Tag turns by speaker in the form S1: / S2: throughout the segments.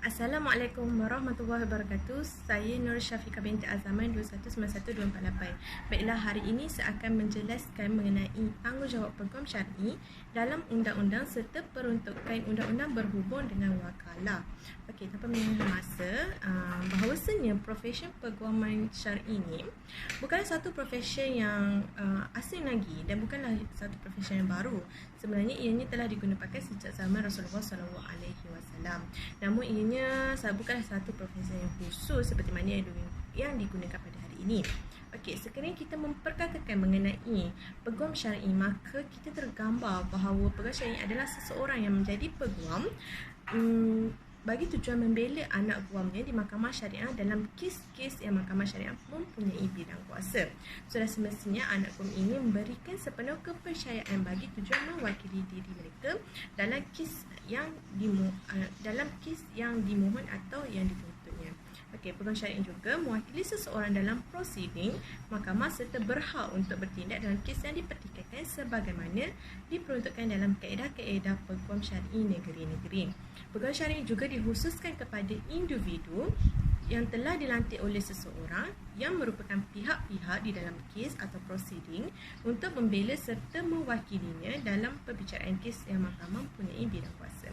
S1: Assalamualaikum warahmatullahi wabarakatuh. Saya Nur Syafiqah binti Azaman 2191248. Baiklah, hari ini saya akan menjelaskan mengenai tanggungjawab peguam syar'i dalam undang-undang serta peruntukan undang-undang berhubung dengan wakalah. Okey, tanpa mengenai masa, bahawasanya profesi peguaman syar'i ini bukanlah satu profesi yang asing lagi dan bukanlah satu profesi yang baru. Sebenarnya ianya telah digunakan sejak zaman Rasulullah SAW. Namun ianya bukanlah satu profesi yang khusus seperti mana yang digunakan pada hari ini. Okey, sekiranya kita memperkatakan mengenai peguam syar'i, maka kita tergambar bahawa peguam syar'i adalah seseorang yang menjadi peguam bagi tujuan membela anak guamnya di mahkamah syariah dalam kes-kes yang mahkamah syariah mempunyai bidang kuasa. Sudah semestinya anak guam ini memberikan sepenuh kepercayaan bagi tujuan mewakili diri mereka dalam kes yang dimohon atau yang dituntutnya. Okey, peguam syar'i juga mewakili seseorang dalam prosiding mahkamah serta berhak untuk bertindak dalam kes yang dipertikaikan sebagaimana diperuntukkan dalam kaedah-kaedah peguam syar'i negeri-negeri. Peguam syar'i juga dikhususkan kepada individu yang telah dilantik oleh seseorang yang merupakan pihak-pihak di dalam kes atau prosiding untuk membela serta mewakilinya dalam perbicaraan kes yang mahkamah mempunyai bidang kuasa.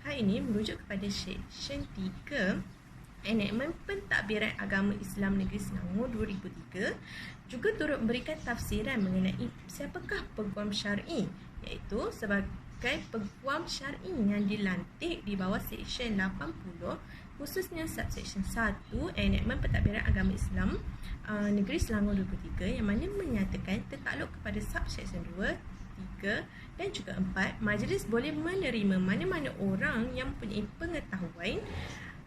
S1: Hal ini merujuk kepada Seksyen 3 Enakmen Pentadbiran Agama Islam Negeri Selangor 2003 juga turut memberikan tafsiran mengenai siapakah peguam syar'i, iaitu sebagai peguam syar'i yang dilantik di bawah Seksyen 80 khususnya Subseksyen 1 Enakmen Pentadbiran Agama Islam Negeri Selangor 2003 yang mana menyatakan tertakluk kepada Subseksyen 2, 3 dan juga 4, majlis boleh menerima mana-mana orang yang mempunyai pengetahuan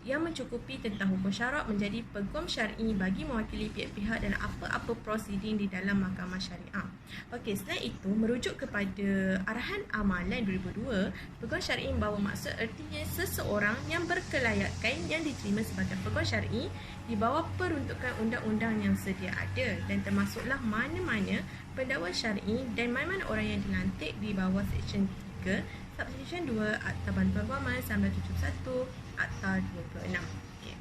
S1: yang mencukupi tentang hukum syarak menjadi peguam syar'i bagi mewakili pihak-pihak dalam apa-apa prosiding di dalam mahkamah syariah. Okey, selain itu merujuk kepada Arahan Amalan 2002, peguam syar'i membawa maksud ertinya seseorang yang berkelayakan yang diterima sebagai peguam syar'i di bawah peruntukan undang-undang yang sedia ada dan termasuklah mana-mana pendakwa syar'i dan mana-mana orang yang dilantik di bawah Seksyen 3 Subseksyen 2 Akta Bantuan Guaman 1971 Akta 26. Okay.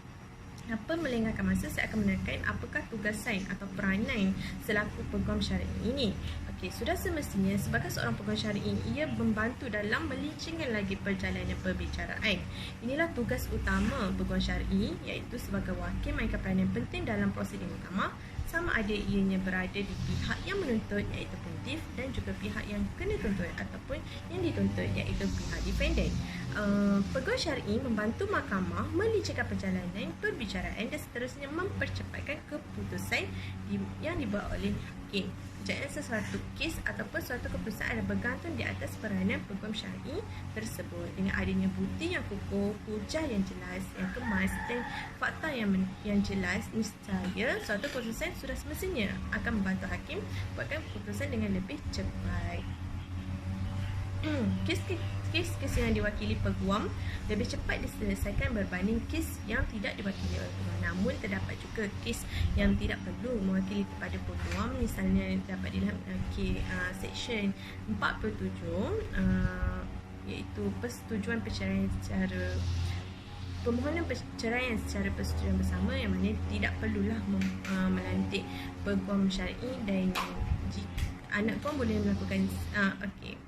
S1: Tanpa melengahkan masa, saya akan menerangkan apakah tugasan atau peranan selaku peguam syar'i ini. Okey, sudah semestinya sebagai seorang peguam syar'i, ia membantu dalam melincingkan lagi perjalanan perbicaraan. Inilah tugas utama peguam syar'i, iaitu sebagai wakil mainkan peranan penting dalam prosedur mahkamah, sama ada ianya berada di pihak yang menuntut iaitu plaintiff dan juga pihak yang kena tuntut ataupun yang dituntut iaitu pihak defendant. Peguam syar'i membantu mahkamah melincirkan perjalanan perbicaraan dan seterusnya mempercepatkan keputusan yang dibuat oleh hakim. Kejayaan sesuatu kes ataupun suatu keputusan adalah bergantung di atas peranan peguam syar'i tersebut. Dengan adanya bukti yang kukuh, hujah yang jelas, yang kemas dan fakta yang jelas, niscaya suatu keputusan sudah semestinya akan membantu hakim buatkan keputusan dengan lebih cepat. Kes yang diwakili peguam lebih cepat diselesaikan berbanding kes yang tidak diwakili oleh peguam. Namun terdapat juga kes yang tidak perlu mewakili kepada peguam, misalnya dapat dilihat Seksyen 47 iaitu persetujuan perceraian secara permohonan perceraian secara persetujuan bersama, yang mana tidak perlulah melantik peguam syar'i dan anak guam boleh melakukan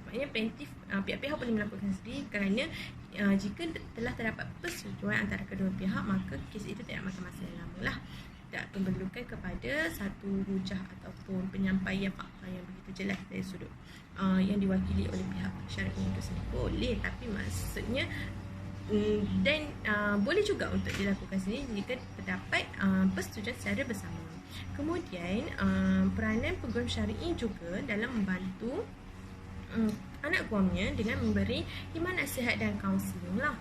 S1: maknanya plaintiff pihak-pihak boleh melakukan sendiri kerana jika telah terdapat persetujuan antara kedua pihak, maka kes itu tidak makan masa yang lama lah. Tak memerlukan kepada satu hujah ataupun penyampaian fakta yang begitu jelas dari sudut yang diwakili oleh pihak syar'i itu sendiri. Boleh, tapi maksudnya dan boleh juga untuk dilakukan sendiri jika terdapat persetujuan secara bersama. Kemudian peranan peguam syar'i juga dalam membantu anak guamnya dengan memberi himan nasihat dan kaunseling lah.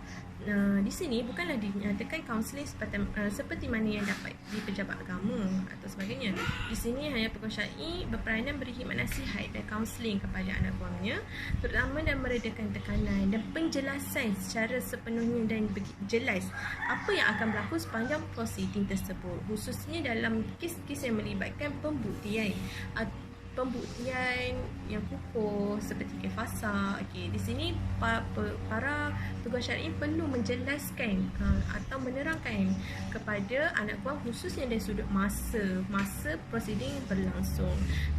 S1: Di sini bukanlah dinyatakan kaunseling seperti mana yang dapat di pejabat agama atau sebagainya. Di sini hanya peguam syar'i berperanan beri himat nasihat dan kaunseling kepada anak guamnya, terutama dan meredakan tekanan dan penjelasan secara sepenuhnya dan jelas apa yang akan berlaku sepanjang prosiding tersebut, khususnya dalam kes-kes yang melibatkan pembuktian pembuktian yang kukuh seperti kefasa. Okey, di sini para peguam syar'i perlu menjelaskan atau menerangkan kepada anak guam khususnya dari sudut masa prosiding berlangsung.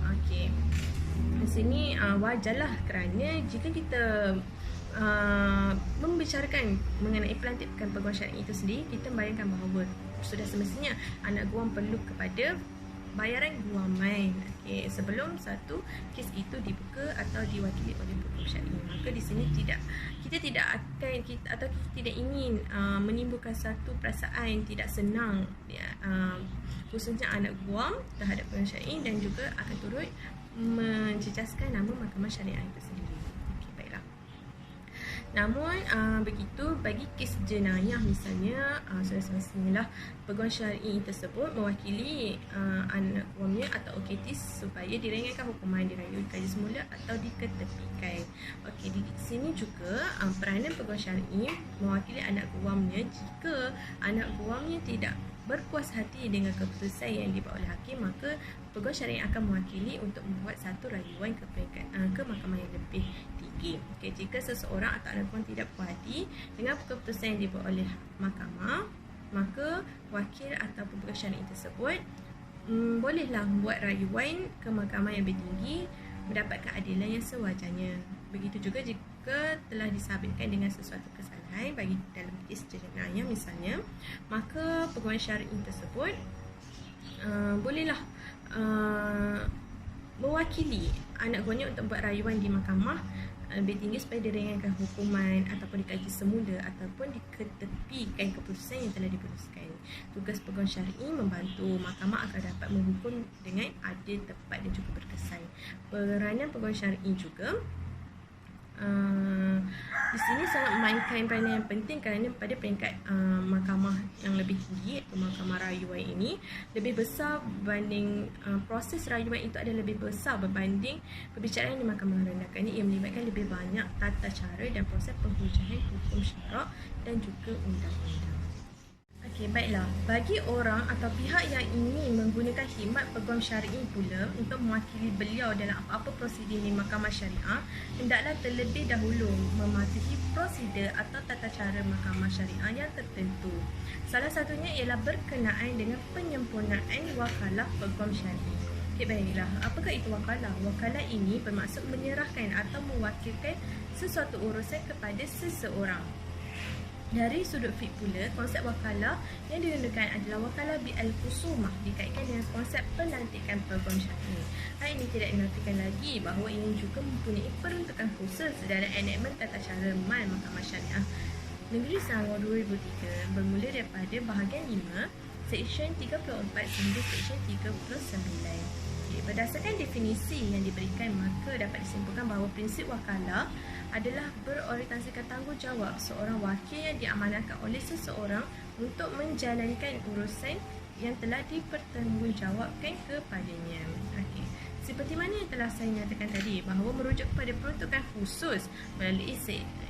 S1: Okey. Di sini wajarlah kerana jika kita membicarakan mengenai pelantikan peguam syar'i itu sendiri, kita bayangkan bahawa sudah semestinya anak guam perlu kepada bayaran guaman sebelum satu kes itu dibuka atau diwakili oleh peguam syar'i. Maka di sini kita tidak ingin menimbulkan satu perasaan tidak senang khususnya anak guam terhadap peguam syar'i dan juga akan turut menjejaskan nama mahkamah syariah itu sendiri. Namun begitu bagi kes jenayah misalnya, sudah semestinya peguam syar'i tersebut mewakili anak guamnya atau OKTIS supaya diringankan hukuman, dirayui kaji semula atau diketepikan. Okey, di sini juga peranan peguam syar'i mewakili anak guamnya jika anak guamnya tidak berpuas hati dengan keputusan yang dibuat oleh hakim, maka peguam syar'i akan mewakili untuk membuat satu rayuan ke mahkamah yang lebih tinggi. Okay, jika seseorang atau anak guam tidak puas hati dengan keputusan yang dibuat oleh mahkamah, maka wakil atau peguam syar'i tersebut bolehlah membuat rayuan ke mahkamah yang lebih tinggi mendapat keadilan yang sewajarnya. Begitu juga jika telah disabitkan dengan sesuatu kesalahan bagi dalam kes jenayah misalnya, maka peguam syar'i tersebut bolehlah mewakili anak guamnya untuk buat rayuan di mahkamah lebih tinggi supaya diringankan hukuman ataupun dikaji semula ataupun diketepikan keputusan yang telah diputuskan. Tugas peguam syar'i membantu mahkamah agar dapat menghukum dengan adil, tepat dan juga berkesan. Peranan peguam syar'i juga di sini sangat memainkan peranan yang penting kerana pada peringkat mahkamah yang lebih tinggi iaitu mahkamah rayuan ini lebih besar berbanding proses rayuan itu ada lebih besar berbanding perbicaraan di mahkamah rendah kerana ia melibatkan lebih banyak tata cara dan proses penghujahan hukum syarak dan juga undang-undang. Okey, baiklah. Bagi orang atau pihak yang ingin menggunakan khidmat peguam syar'i pula untuk mewakili beliau dalam apa-apa prosedur di mahkamah syariah, hendaklah terlebih dahulu mematuhi prosedur atau tata cara mahkamah syariah yang tertentu. Salah satunya ialah berkenaan dengan penyempurnaan wakalah peguam syar'i. Okey, baiklah. Apakah itu wakalah? Wakalah ini bermaksud menyerahkan atau mewakilkan sesuatu urusan kepada seseorang. Dari sudut fiqh pula, konsep wakalah yang digunakan adalah wakalah bil-khusumah dikaitkan dengan konsep pelantikan peguam syar'i. Hal ini tidak dinafikan lagi bahawa ini juga mempunyai peruntukan khusus dalam enakmen tata cara mal mahkamah syariah Negeri Selangor 2003 bermula daripada bahagian 5, Seksyen 34 sehingga Seksyen 39. Berdasarkan definisi yang diberikan, maka dapat disimpulkan bahawa prinsip wakalah adalah berorientasikan tanggungjawab seorang wakil yang diamanahkan oleh seseorang untuk menjalankan urusan yang telah dipertanggungjawabkan kepadanya. Okey. Seperti mana yang telah saya nyatakan tadi, bahawa merujuk kepada peruntukan khusus melalui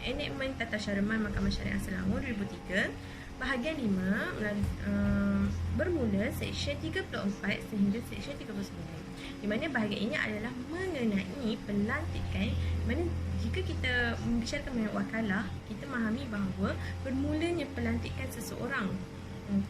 S1: enakmen tata cara mal mahkamah syariah Selangor 2003, bahagian 5 bermula Seksyen 34 sehingga Seksyen 39. Di mana bahagian ini adalah mengenai pelantikan, di mana jika kita membicarakan mengenai wakalah, kita memahami bahawa bermulanya pelantikan seseorang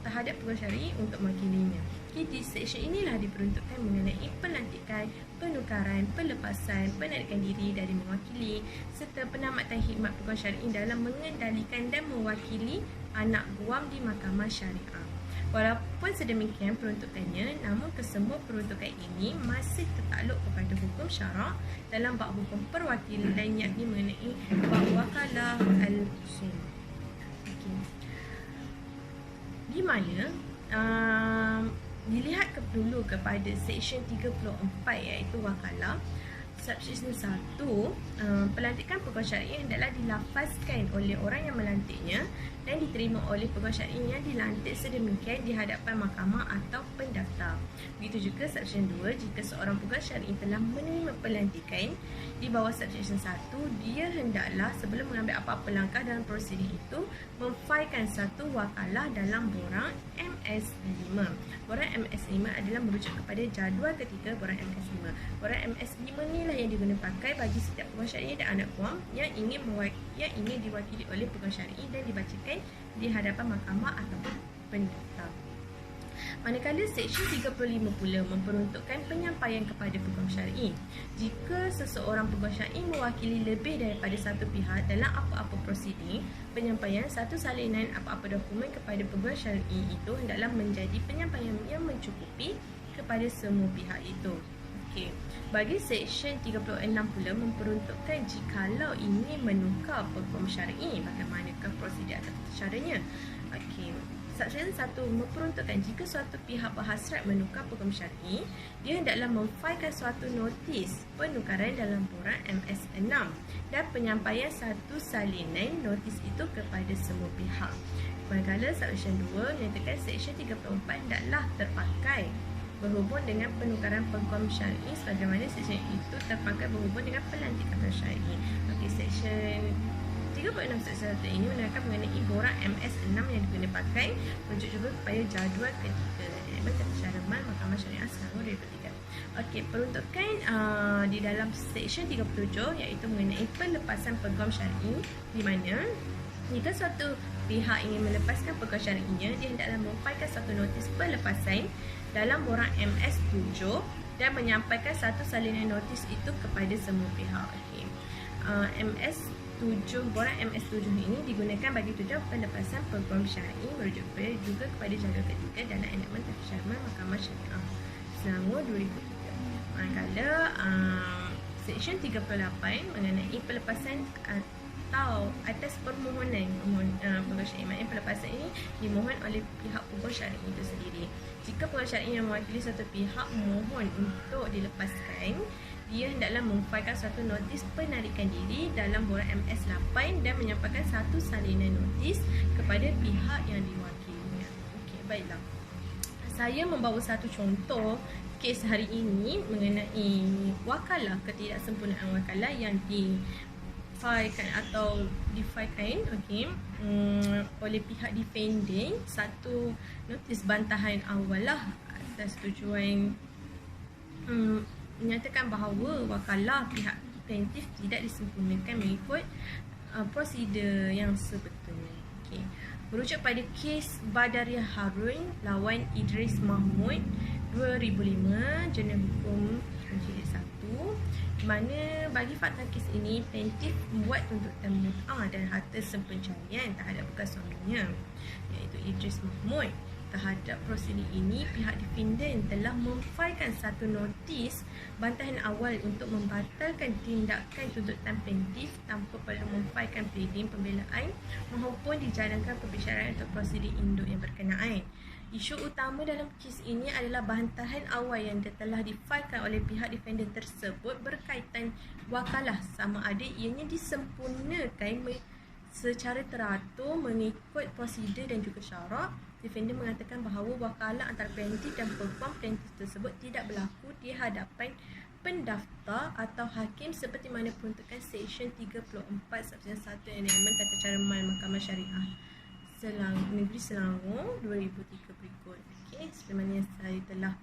S1: terhadap peguam syar'i untuk mewakilinya. Di seksyen inilah diperuntukkan mengenai pelantikan, penukaran, pelepasan, penarikan diri dari mewakili serta penamatan khidmat peguam syar'i dalam mengendalikan dan mewakili anak guam di mahkamah syariah. Walaupun sedemikian peruntukannya, namun kesemua peruntukan ini masih tertakluk kepada hukum syarak dalam bab hukum perwakilan yakni mengenai bab wakalah al-khusumah. Okay. Di mana dilihat dulu kepada Seksyen 34 iaitu wakalah. Subseksyen 1, pelantikan peguam syar'i hendaklah dilafazkan oleh orang yang melantiknya dan diterima oleh peguam syar'i yang dilantik sedemikian di hadapan mahkamah atau pendaftar. Begitu juga subseksyen 2, jika seorang peguam syar'i telah menerima pelantikan di bawah subseksyen 1, dia hendaklah sebelum mengambil apa-apa langkah dalam prosedur itu memfailkan satu wakalah dalam borang MS5. Borang MS5 adalah merujuk kepada jadual ketiga borang MS5. Borang MS5 ni lah yang diguna pakai bagi setiap peguam syar'i dan anak guam yang ingin diwakili oleh peguam syar'i dan dibacakan di hadapan mahkamah ataupun pendaftar. Manakala Seksyen 35 pula memperuntukkan penyampaian kepada peguam syar'i. Jika seseorang peguam syar'i mewakili lebih daripada satu pihak dalam apa-apa prosiding, penyampaian satu salinan apa-apa dokumen kepada peguam syar'i itu hendaklah menjadi penyampaian yang mencukupi kepada semua pihak itu. Okey. Bagi Seksyen 36 pula memperuntukkan jikalau ingin menukar peguam syar'i, bagaimanakah prosedur atau caranya. Okey. Seksyen 1 memperuntukkan jika suatu pihak berhasrat menukar peguam syar'i, dia hendaklah memfailkan suatu notis penukaran dalam borang MS6 dan penyampaian satu salinan notis itu kepada semua pihak. Manakala Seksyen 2 menyatakan Seksyen 34 hendaklah terpakai berhubung dengan penukaran peguam syar'i sebagaimana seksyen itu terpakai berhubung dengan pelantikan peguam syar'i. Okey, Seksyen 36 Seksyen 1 ini menerangkan mengenai borang MS6 yang diguna pakai, merujuk juga kepada jadual ketiga Dewan Tata Cara Mal Mahkamah Syariah Selangor 2003. Okey, peruntukan di dalam Seksyen 37 iaitu mengenai pelepasan peguam syar'i, di mana jika suatu pihak ingin melepaskan peguam syar'inya, dia hendaklah memfailkan satu notis pelepasan dalam borang MS7 dan menyampaikan satu salinan notis itu kepada semua pihak. Okey. Borang MS7 ini digunakan bagi tujuan pelepasan peguam syar'i, merujuk juga kepada jadual ketiga dalam Enakmen Tata Cara Mal Mahkamah Syariah Selangor 2003. Manakala Seksyen 38 mengenai pelepasan atau atas permohonan peguam syar'i, maknanya pelepasan ini dimohon oleh pihak peguam syar'i itu sendiri. Jika peguam syar'i yang mewakili satu pihak mohon untuk dilepaskan, dia hendaklah memfailkan satu notis penarikan diri dalam borang MS8 dan menyampaikan satu salinan notis kepada pihak yang diwakilinya. Okey, baiklah. Saya membawa satu contoh kes hari ini mengenai wakalah, ketidaksempurnaan wakalah yang difailkan atau difailkan oleh pihak defendant satu notis bantahan awal lah atas tujuan menyatakan bahawa wakalah pihak plaintiff tidak disempurnakan mengikut prosedur yang sebetulnya. Okey. Merujuk pada kes Badariah Harun lawan Idris Mahmud 2005, Jurnal Hukum Jilid 1, di mana bagi fakta kes ini plaintiff membuat tuntutan mut'ah dan harta sepencarian terhadap bekas suaminya iaitu Idris Mahmud. Terhadap prosedur ini, pihak defendant telah memfailkan satu notis bantahan awal untuk membatalkan tindakan tuntutan plaintiff tanpa perlu memfailkan pleading pembelaan maupun dijalankan pembicaraan untuk prosedur induk yang berkenaan. Isu utama dalam kes ini adalah bantahan awal yang telah difailkan oleh pihak defendant tersebut berkaitan wakalah sama ada ianya disempurnakan secara teratur mengikut prosedur dan juga syarat. Defendant mengatakan bahawa wakalah antara plaintiff dan peguam plaintiff tersebut tidak berlaku di hadapan pendaftar atau hakim seperti mana peruntukan Seksyen 34 Seksyen 1 Enakmen Tata Cara Mal Mahkamah Syariah Negeri Selangor 2003 berikut. Okey, seperti mana yang saya telah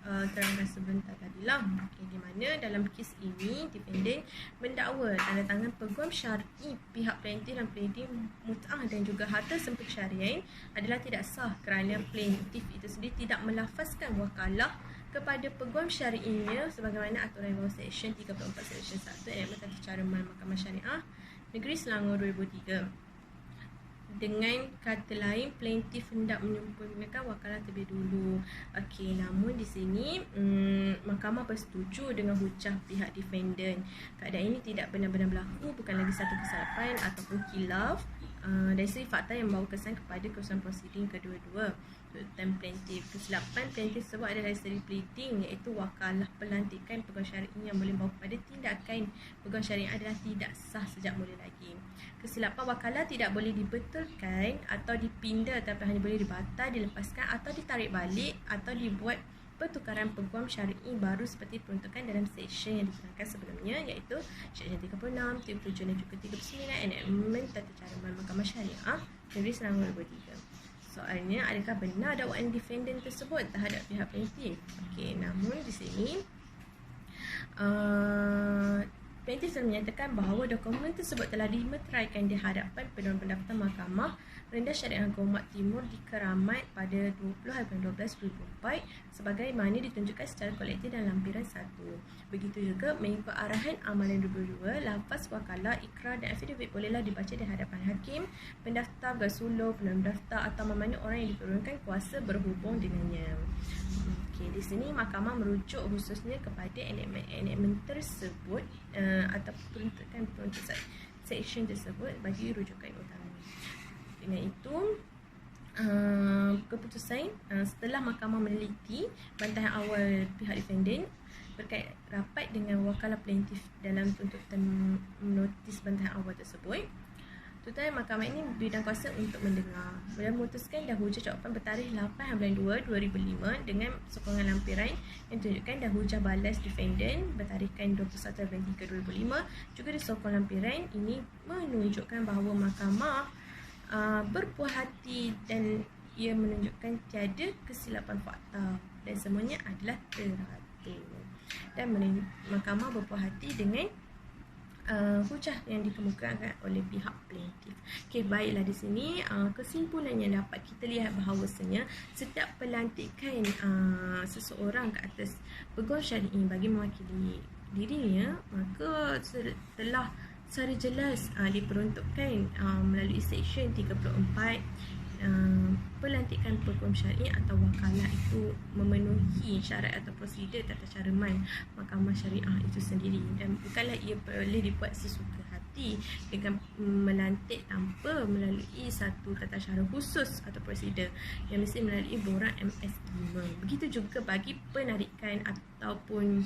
S1: terangkan sebentar tadi lah. Okay, di mana dalam kes ini defendant mendakwa tanda tangan peguam syar'i pihak plaintiff dan pleading mut'ah dan juga harta sepencarian adalah tidak sah kerana plaintiff itu sendiri tidak melafazkan wakalah kepada peguam syar'inya sebagaimana aturan bawah Seksyen 34 Seksyen 1 Enakmen Tata Cara Mal Mahkamah Syariah Negeri Selangor 2003. Dengan kata lain, plaintiff hendak menyempurnakan wakalah terlebih dulu. Okey, namun di sini mahkamah bersetuju dengan hujah pihak defendant. Keadaan ini tidak benar-benar berlaku, bukan lagi satu kesilapan ataupun khilaf dari segi fakta yang membawa kesan kepada kerusakan prosiding kedua-dua. Tuntutan plaintiff, kesilapan plaintiff tersebut adalah dari segi pleading, iaitu wakalah pelantikan peguam syar'i yang boleh membawa kepada tindakan peguam syar'i adalah tidak sah sejak mula lagi. Kesilapan wakalah tidak boleh dibetulkan atau dipindah, tapi hanya boleh dibatal, dilepaskan atau ditarik balik atau dibuat pertukaran peguam syar'i baru seperti peruntukan dalam seksyen yang diterangkan sebelumnya, iaitu Seksyen 36, 37 dan juga 39 Enakmen Tata Cara Mal Mahkamah Syariah Negeri Selangor 23. Soalnya, adakah benar dakwaan defendant tersebut terhadap pihak plaintiff? Okey, namun di sini plaintiff telah menyatakan bahawa dokumen tersebut telah dimeteraikan di hadapan penolong pendaftar Mahkamah Rendah Syariah Gomak Timur di Keramat pada 20/12/2004 sebagaimana ditunjukkan secara kolektif dalam lampiran 1. Begitu juga mengikut arahan Amalan 22, lafaz wakalah, ikrar dan affidavit bolehlah dibaca di hadapan hakim, pendaftar, bersuluh, penolong pendaftar atau mana orang yang diturunkan kuasa berhubung dengannya. Okey, di sini mahkamah merujuk khususnya kepada enactment tersebut atau peruntukan section tersebut bagi rujukan utama. Dengan itu, keputusan setelah mahkamah meneliti bantahan awal pihak defendant berkait rapat dengan wakalah plaintiff dalam tuntutan notis bantahan awal tersebut, tuntutan mahkamah ini bidang kuasa untuk mendengar dan memutuskan dah hujah jawapan bertarikh 8/2/2005 dengan sokongan lampiran yang tunjukkan dah hujah balas defendant bertarikhkan 21/3/2005 juga disokong lampiran ini menunjukkan bahawa mahkamah berpuas hati dan ia menunjukkan tiada kesilapan fakta dan semuanya adalah teratur, dan mahkamah berpuas hati dengan hujah yang dikemukakan oleh pihak plaintiff. Okey, baiklah, di sini kesimpulan yang dapat kita lihat bahawasanya setiap pelantikan seseorang ke atas peguam syar'i bagi mewakili dirinya, maka telah secara jelas diperuntukkan melalui Seksyen 34 pelantikan peguam syar'i atau wakalah itu memenuhi syarat atau prosedur tata cara main Mahkamah Syariah itu sendiri, dan bukanlah ia boleh dibuat sesuka hati dengan melantik tanpa melalui satu tata cara khusus atau prosedur yang mesti melalui borang MS5. Begitu juga bagi penarikan ataupun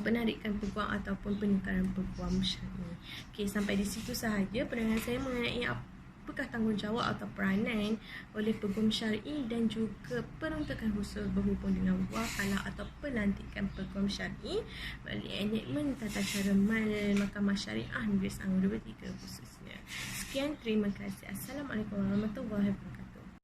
S1: penarikan peguam ataupun penukaran peguam syar'i. Okey, sampai di situ sahaja penerangan saya mengenai apakah tanggungjawab atau peranan oleh peguam syar'i dan juga peruntukan khusus berhubung dengan wakalah atau pelantikan peguam syar'i melalui enactment tata cara mal Mahkamah Syariah Negeri Selangor 23 khususnya. Sekian, terima kasih. Assalamualaikum warahmatullahi wabarakatuh.